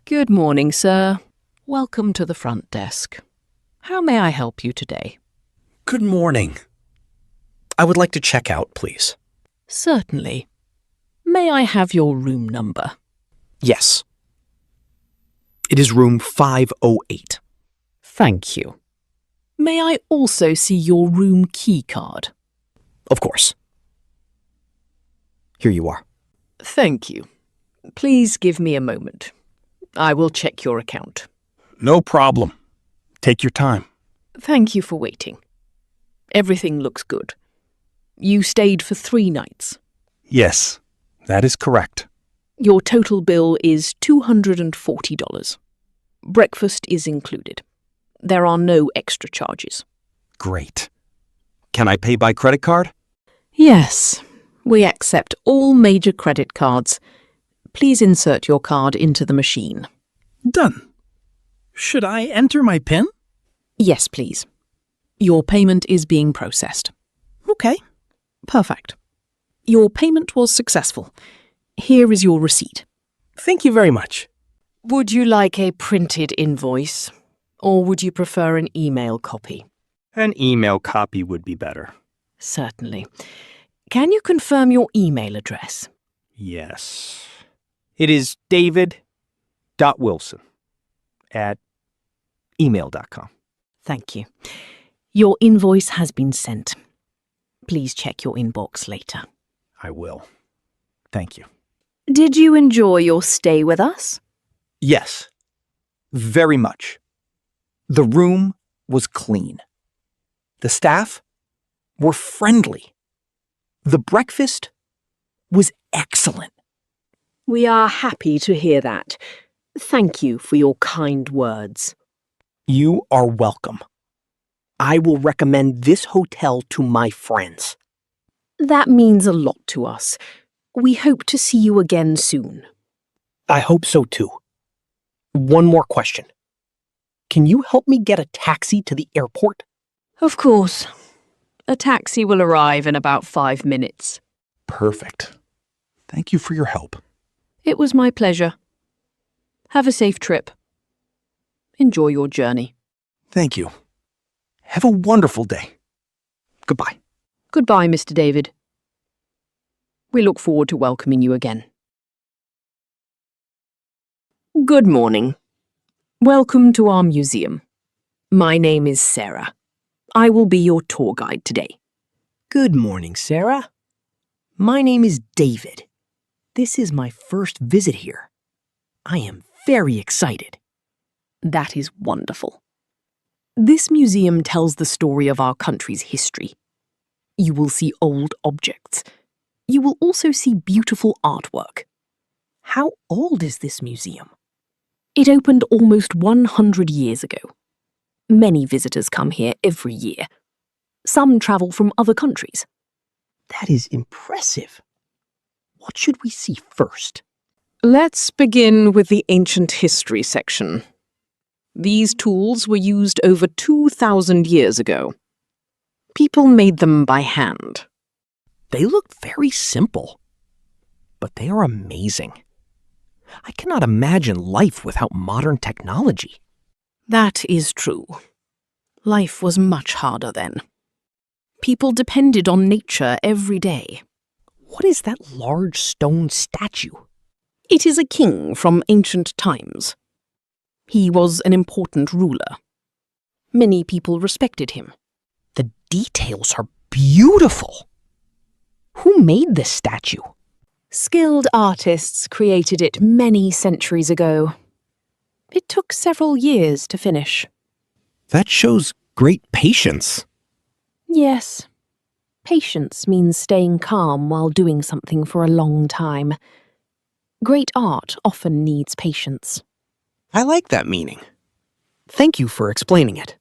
Good morning, sir. Welcome to the front desk. How may I help you today? Good morning. I would like to check out, please. Certainly. May I have your room number? Yes. It is room 508. Thank you. May I also see your room key card? Of course. Here you are. Thank you. Please give me a moment. I will check your account. No problem. Take your time. Thank you for waiting. Everything looks good. You stayed for 3 nights. Yes, that is correct. Your total bill is $240. Breakfast is included. There are no extra charges. Great. Can I pay by credit card? Yes, we accept all major credit cards. Please insert your card into the machine. Done. Should I enter my PIN? Yes, please. Your payment is being processed. Okay. Perfect. Your payment was successful. Here is your receipt. Thank you very much. Would you like a printed invoice, or would you prefer an email copy? An email copy would be better. Certainly. Can you confirm your email address? Yes. It is david.wilson@email.com. Thank you. Your invoice has been sent. Please check your inbox later. I will. Thank you. Did you enjoy your stay with us? Yes, very much. The room was clean. The staff were friendly. The breakfast was excellent. We are happy to hear that. Thank you for your kind words. You are welcome. I will recommend this hotel to my friends. That means a lot to us. We hope to see you again soon. I hope so too. One more question. Can you help me get a taxi to the airport? Of course. A taxi will arrive in about 5 minutes. Perfect. Thank you for your help. It was my pleasure. Have a safe trip. Enjoy your journey. Thank you. Have a wonderful day. Goodbye. Goodbye, Mr. David. We look forward to welcoming you again. Good morning. Welcome to our museum. My name is Sarah. I will be your tour guide today. Good morning, Sarah. My name is David. This is my first visit here. I am very excited. That is wonderful. This museum tells the story of our country's history. You will see old objects. You will also see beautiful artwork. How old is this museum? It opened almost 100 years ago. Many visitors come here every year. Some travel from other countries. That is impressive. What should we see first? Let's begin with the ancient history section. These tools were used over 2,000 years ago. People made them by hand. They look very simple, but they are amazing. I cannot imagine life without modern technology. That is true. Life was much harder then. People depended on nature every day. What is that large stone statue? It is a king from ancient times. He was an important ruler. Many people respected him. The details are beautiful. Who made this statue? Skilled artists created it many centuries ago. It took several years to finish. That shows great patience. Yes. Patience means staying calm while doing something for a long time. Great art often needs patience. I like that meaning. Thank you for explaining it.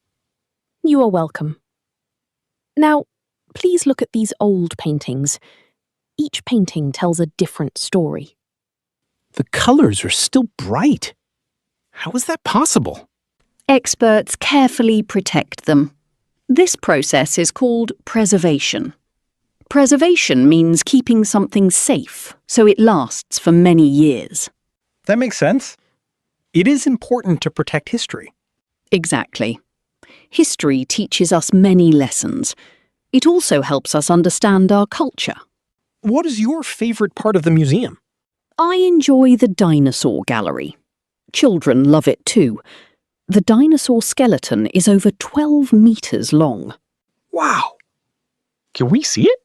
You are welcome. Now, please look at these old paintings. Each painting tells a different story. The colors are still bright. How is that possible? Experts carefully protect them. This process is called preservation. Preservation means keeping something safe so it lasts for many years. That makes sense. It is important to protect history. Exactly. History teaches us many lessons. It also helps us understand our culture. What is your favorite part of the museum? I enjoy the dinosaur gallery. Children love it too. The dinosaur skeleton is over 12 meters long. Wow! Can we see it?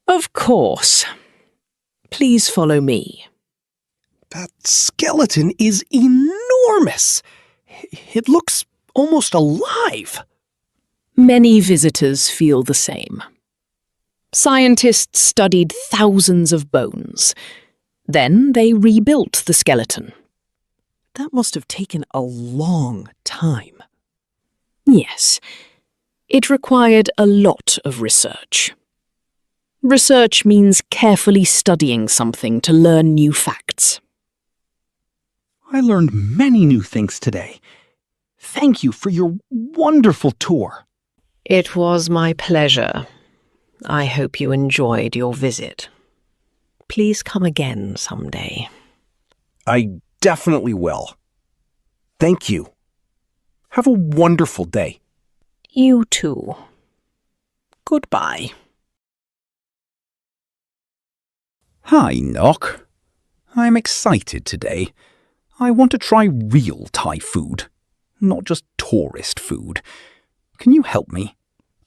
Of course. Please follow me. That skeleton is enormous! It looks almost alive. Many visitors feel the same. Scientists studied thousands of bones. Then they rebuilt the skeleton. That must have taken a long time. Yes, it required a lot of research. Research means carefully studying something to learn new facts. I learned many new things today. Thank you for your wonderful tour. It was my pleasure. I hope you enjoyed your visit. Please come again someday. I definitely will. Thank you. Have a wonderful day. You too. Goodbye. Hi, Nock. I'm excited today. I want to try real Thai food, not just tourist food. Can you help me?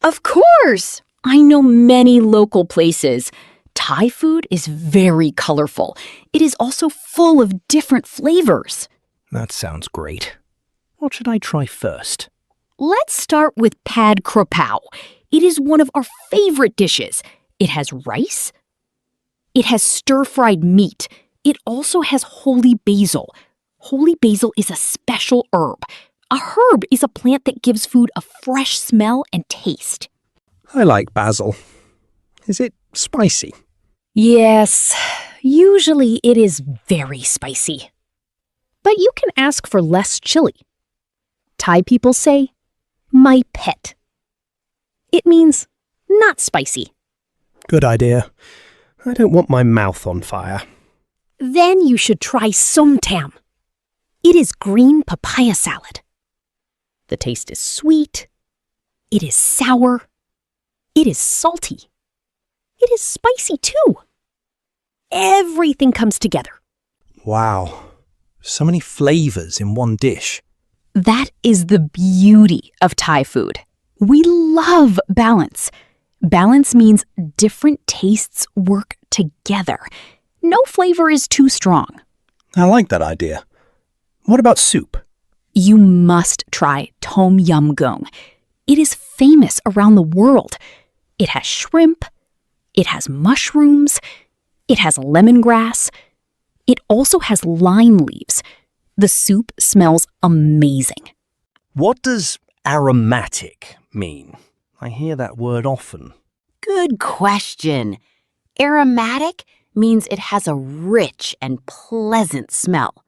Of course! I know many local places. Thai food is very colorful. It is also full of different flavors. That sounds great. What should I try first? Let's start with pad kra pao. It is one of our favorite dishes. It has rice. It has stir-fried meat. It also has holy basil. Holy basil is a special herb. A herb is a plant that gives food a fresh smell and taste. I like basil. Is it spicy? Yes, usually it is very spicy. But you can ask for less chili. Thai people say, my pet. It means not spicy. Good idea. I don't want my mouth on fire. Then you should try somtam. It is green papaya salad. The taste is sweet. It is sour. It is salty. It is spicy too. Everything comes together. Wow. So many flavors in one dish. That is the beauty of Thai food. We love balance. Balance means different tastes work together. No flavor is too strong. I like that idea. What about soup? You must try Tom Yum Goong. It is famous around the world. It has shrimp. It has mushrooms. It has lemongrass. It also has lime leaves. The soup smells amazing. What does aromatic mean? I hear that word often. Good question. Aromatic means it has a rich and pleasant smell.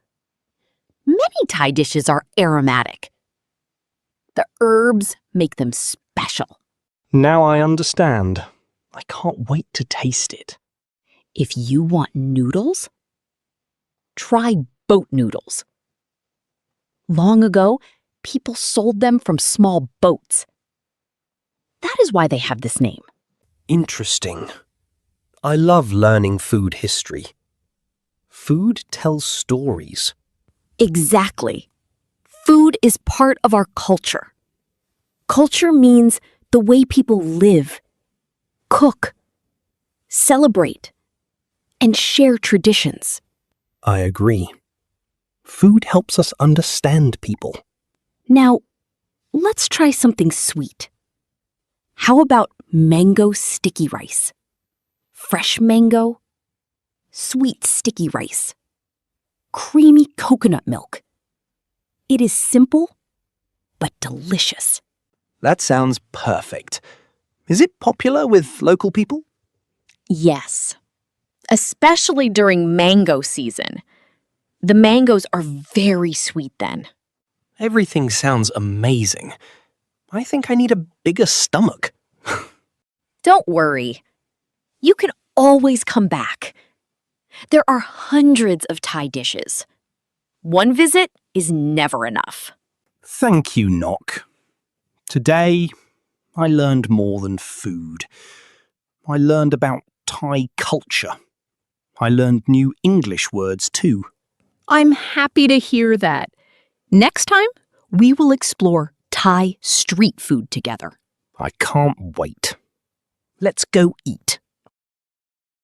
Many Thai dishes are aromatic. The herbs make them special. Now I understand. I can't wait to taste it. If you want noodles, try boat noodles. Long ago, people sold them from small boats. That is why they have this name. Interesting. I love learning food history. Food tells stories. Exactly. Food is part of our culture. Culture means the way people live, cook, celebrate, and share traditions. I agree. Food helps us understand people. Now, let's try something sweet. How about mango sticky rice? Fresh mango, sweet sticky rice, creamy coconut milk. It is simple, but delicious. That sounds perfect. Is it popular with local people? Yes, especially during mango season. The mangoes are very sweet then. Everything sounds amazing. I think I need a bigger stomach. Don't worry. You can always come back. There are hundreds of Thai dishes. One visit is never enough. Thank you, Nock. Today, I learned more than food. I learned about Thai culture. I learned new English words too. I'm happy to hear that. Next time, we will explore Thai street food together. I can't wait. Let's go eat.